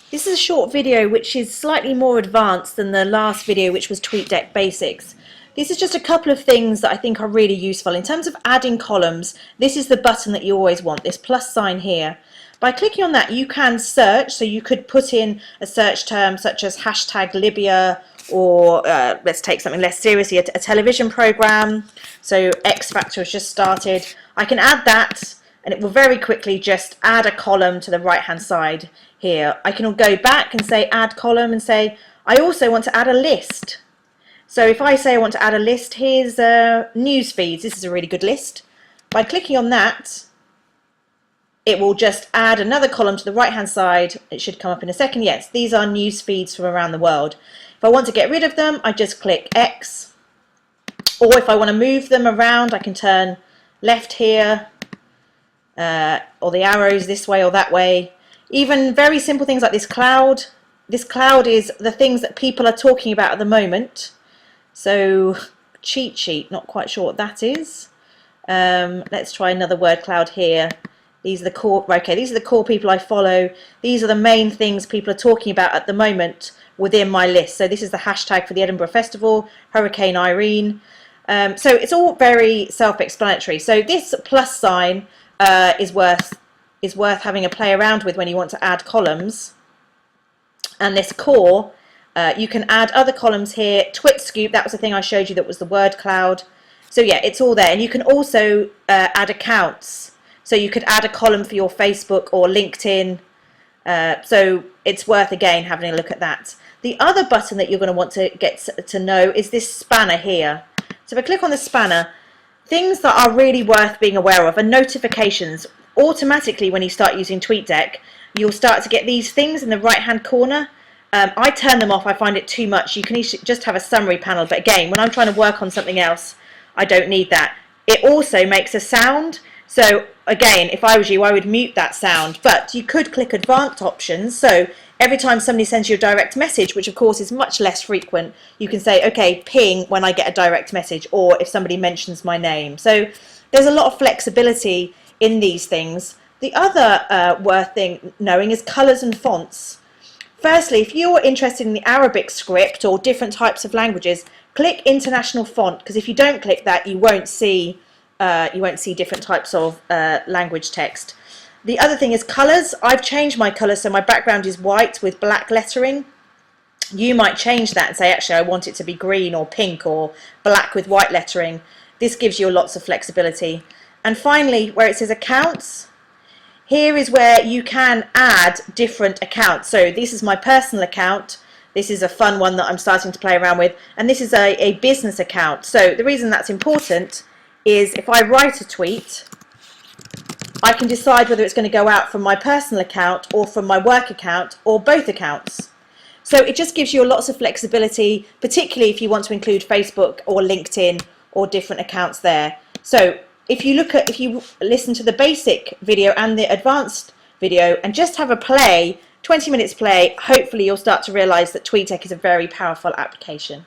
This is a short video which is slightly more advanced than the last video, which was Tweetdeck Basics. This is just a couple of things that I think are really useful. In terms of adding columns, this is the button that you always want, this plus sign here. By clicking on that, you can search, so you could put in a search term such as hashtag Libya, or let's take something less seriously, a television program. So X Factor has just started. I can add that, and it will very quickly just add a column to the right hand side here. I can go back and say add column and say I also want to add a list. So if I say I want to add a list, here's news feeds. This is a really good list. By clicking on that, it will just add another column to the right hand side. It should come up in a second. Yes, these are news feeds from around the world. If I want to get rid of them, I just click X. Or if I want to move them around, I can turn left here, or the arrows this way or that way. Even very simple things like this cloud. This cloud is the things that people are talking about at the moment. So cheat sheet, not quite sure what that is. Let's try another word cloud here. These are the core, okay, these are the core people I follow. These are the main things people are talking about at the moment within my list. So this is the hashtag for the Edinburgh Festival, Hurricane Irene. So it's all very self-explanatory. So this plus sign is worth having a play around with when you want to add columns. And this core, you can add other columns here. Twit scoop, that was the thing I showed you that was the word cloud. So yeah, it's all there. And you can also add accounts. So you could add a column for your Facebook or LinkedIn. So it's worth, again, having a look at that. The other button that you're going to want to get to know is this spanner here. So if I click on the spanner, things that are really worth being aware of are notifications. Automatically, when you start using Tweetdeck, you'll start to get these things in the right-hand corner. I turn them off. I find it too much. You can just have a summary panel. But again, when I'm trying to work on something else, I don't need that. It also makes a sound. So again, if I was you, I would mute that sound. But you could click advanced options. So every time somebody sends you a direct message, which of course is much less frequent, you can say, okay, ping when I get a direct message, or if somebody mentions my name. So there's a lot of flexibility in these things. The other worth knowing is colours and fonts. Firstly, if you're interested in the Arabic script or different types of languages, click international font, because if you don't click that, you won't see different types of language text. The other thing is colours. I've changed my colour, so my background is white with black lettering. You might change that and say, actually, I want it to be green or pink or black with white lettering. This gives you lots of flexibility. And finally, where it says accounts, here is where you can add different accounts. So this is my personal account. This is a fun one that I'm starting to play around with. And this is a business account. So the reason that's important is if I write a tweet, I can decide whether it's going to go out from my personal account or from my work account or both accounts. So it just gives you lots of flexibility, particularly if you want to include Facebook or LinkedIn or different accounts there. So if you listen to the basic video and the advanced video and just have a play, 20 minutes play, hopefully you'll start to realize that Tweetdeck is a very powerful application.